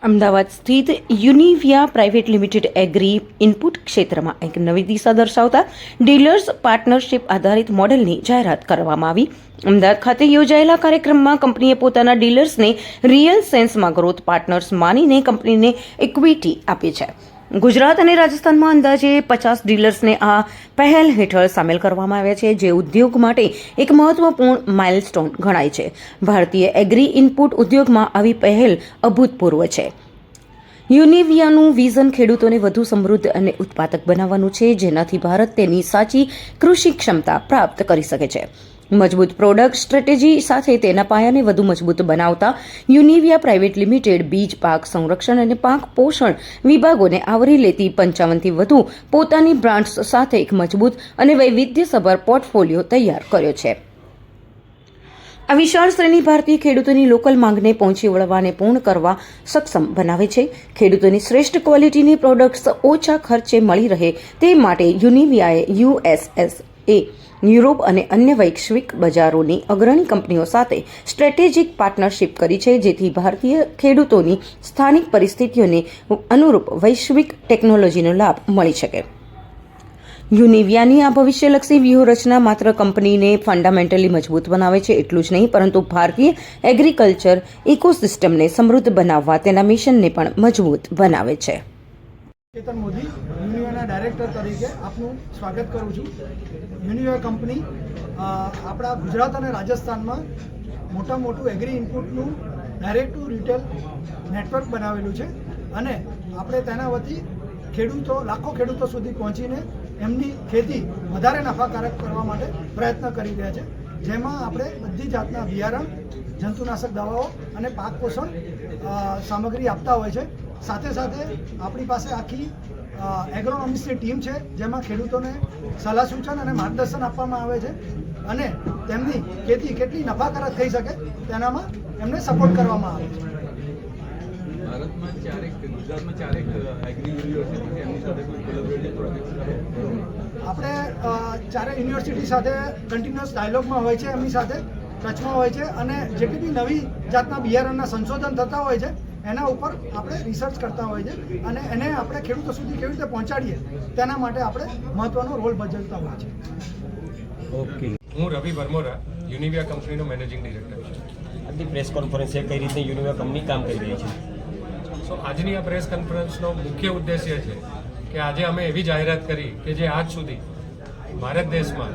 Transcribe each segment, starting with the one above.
અમદાવાદ સ્થિત યુનિવિયા private limited agri input ક્ષેત્રમાં એક નવી દિશા દર્શાવતા ડીલર્સ પાર્ટનરશિપ આધારિત મોડેલની જાહેરાત કરવામાં આવી. અમદાવાદ ખાતે યોજાયેલા કાર્યક્રમમાં કંપનીએ પોતાના ડીલર્સને રિયલ સેન્સમાં ગ્રોથ પાર્ટનર્સ માનીને કંપનીને ઇક્વિટી આપી છે. ગુજરાત અને રાજસ્થાનમાં અંદાજે 50 ડીલર્સને આ પહેલ હેઠળ સામેલ કરવામાં આવ્યા છે, જે ઉદ્યોગ માટે એક મહત્વપૂર્ણ માઇલસ્ટોન ગણાય છે. ભારતીય એગ્રી ઇનપુટ ઉદ્યોગમાં આવી પહેલ અભૂતપૂર્વ છે. યુનિવિયાનું વિઝન ખેડૂતોને વધુ સમૃદ્ધ અને ઉત્પાદક બનાવવાનું છે, જેનાથી ભારત તેની સાચી કૃષિ ક્ષમતા પ્રાપ્ત કરી શકે છે. મજબૂત પ્રોડક્ટ સ્ટ્રેટેજી સાથે તેના પાયાને વધુ મજબૂત બનાવતા યુનિવિયા પ્રાઇવેટ લિમિટેડ બીજ, પાક સંરક્ષણ અને પાક પોષણ વિભાગોને આવરી લેતી 55થી વધુ પોતાની બ્રાન્ડ્સ સાથે એક મજબૂત અને વૈવિધ્યસભર પોર્ટફોલિયો તૈયાર કર્યો છે. આ વિશાળ શ્રેણી ભારતીય ખેડૂતોની લોકલ માંગને પહોંચી વળવાને પૂર્ણ કરવા સક્ષમ બનાવે છે. ખેડૂતોની શ્રેષ્ઠ ક્વોલિટીની પ્રોડક્ટ્સ ઓછા ખર્ચે મળી રહે તે માટે યુનિવિયાએ યુએસએસએ, યુરોપ અને અન્ય વૈશ્વિક બજારોની અગ્રણી કંપનીઓ સાથે સ્ટ્રેટેજિક પાર્ટનરશિપ કરી છે, જેથી ભારતીય ખેડૂતોની સ્થાનિક પરિસ્થિતિઓને અનુરૂપ વૈશ્વિક ટેકનોલોજીનો લાભ મળી શકે. યુનિવિયાની આ ભવિષ્યલક્ષી વ્યૂહરચના માત્ર કંપનીને ફંડામેન્ટલી મજબૂત બનાવે છે એટલું જ નહીં, પરંતુ ભારતીય એગ્રીકલ્ચર ઇકોસિસ્ટમને સમૃદ્ધ બનાવવા તેના મિશનને પણ મજબૂત બનાવે છે. કેતન મોદી, યુનિવિયાના ડાયરેક્ટર તરીકે આપનું સ્વાગત કરું છું. યુનિવિયા કંપની આપણા ગુજરાત અને રાજસ્થાનમાં મોટું એગ્રી ઇનપુટનું ડાયરેક્ટ ટુ રિટેલ નેટવર્ક બનાવેલું છે અને આપણે તેના વતી લાખો ખેડૂતો સુધી પહોંચીને એમની ખેતી વધારે નફાકારક કરવા માટે પ્રયત્ન કરી રહ્યા છે, જેમાં આપણે બધી જાતના બિયારણ, જંતુનાશક દવાઓ અને પાક પોષણ સામગ્રી આપતા હોય છે. સાથે સાથે આપણી પાસે આખી એગ્રોનોમિક્સની ટીમ છે, જેમાં ખેડૂતોને સલાહ સૂચન અને માર્ગદર્શન આપવામાં આવે છે અને તેમની ખેતી કેટલી નફાકારક થઈ શકે તેનામાં એમને સપોર્ટ કરવામાં આવે છે. ભારતમાં ગુજરાતમાં ચારેક એગ્રી યુનિવર્સિટી છે, એમની સાથે કોઈ કોલેબોરેટિવ પ્રોજેક્ટ આપણે ચારે યુનિવર્સિટી સાથે કન્ટિન્યુઅસ ડાયલોગમાં હોય છે, એમની સાથે ટચમાં હોય છે અને જેટલી બી નવી જાતના બિયારણના સંશોધન થતા હોય છે એના ઉપર આપણે રિસર્ચ કરતા હોય છે અને એને આપણે ખેડૂતો સુધી કેવી રીતે પહોંચાડીએ તેના માટે આપણે મહત્વનો રોલ ભજવતા હોય છે. ઓકે, હું રવિ વર્મોરા, યુનિવિયા કંપનીનો મેનેજિંગ ડિરેક્ટર છું. આજની પ્રેસ કોન્ફરન્સ છે, કઈ રીતે યુનિવિયા કંપની કામ કરી રહી છે? સો આજની આ પ્રેસ કોન્ફરન્સનો મુખ્ય ઉદ્દેશ્ય છે કે આજે અમે એવી જાહેરાત કરી કે જે આજ સુધી ભારત દેશમાં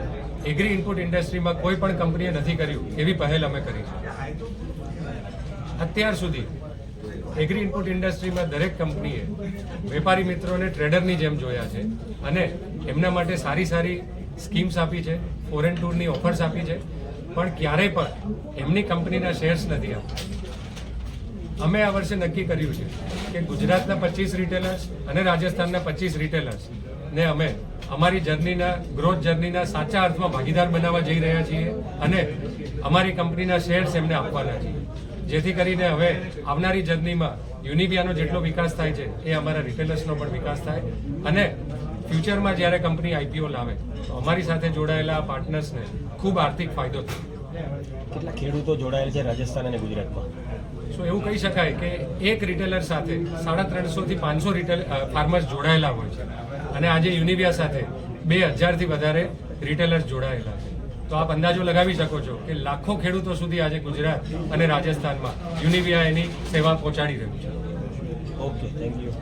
એગ્રી ઇનપુટ ઇન્ડસ્ટ્રીમાં કોઈ પણ કંપનીએ નથી કર્યું એવી પહેલ અમે કરી છે. અત્યાર સુધી એગ્રી ઇનપુટ ઇન્ડસ્ટ્રીમાં દરેક કંપનીએ વેપારી મિત્રોને ટ્રેડરની જેમ જોયા છે અને એમના માટે સારી સ્કીમ્સ આપી છે, ફોરેન ટૂરની ઓફર્સ આપી છે, પણ ક્યારેય પણ એમની કંપનીના શેર્સ નથી આપ્યા. અમે આ વર્ષે નક્કી કર્યું છે કે ગુજરાતના 25 રિટેલર્સ અને રાજસ્થાનના 25 રિટેલર્સને અમે અમારી ગ્રોથ જર્નીના સાચા અર્થમાં ભાગીદાર બનાવવા જઈ રહ્યા છીએ અને અમારી કંપનીના શેર્સ એમને આપવાના છીએ, જેથી કરીને હવે આવનારી જર્નીમાં યુનિવિયાનો જેટલો વિકાસ થાય છે એ અમારા રિટેલર્સનો પણ વિકાસ થાય અને ફ્યુચરમાં જ્યારે કંપની આઈપીઓ લાવે તો અમારી સાથે જોડાયેલા આ પાર્ટનર્સને ખૂબ આર્થિક ફાયદો થાય. કેટલા ખેડૂતો જોડાયેલ છે રાજસ્થાન અને ગુજરાતમાં? સો એવું કહી શકાય કે એક રિટેલર સાથે 350 થી 500 ફાર્મર્સ જોડાયેલા હોય છે અને આજે યુનિવિયા સાથે 2000થી વધારે રિટેલર્સ જોડાયેલા છે. તો આપ અંદાજો લગાવી શકો છો કે લાખો ખેડૂતો સુધી આજે ગુજરાત અને રાજસ્થાનમાં યુનિવિયા એની સેવા પહોંચાડી રહ્યું છે. Okay, thank you.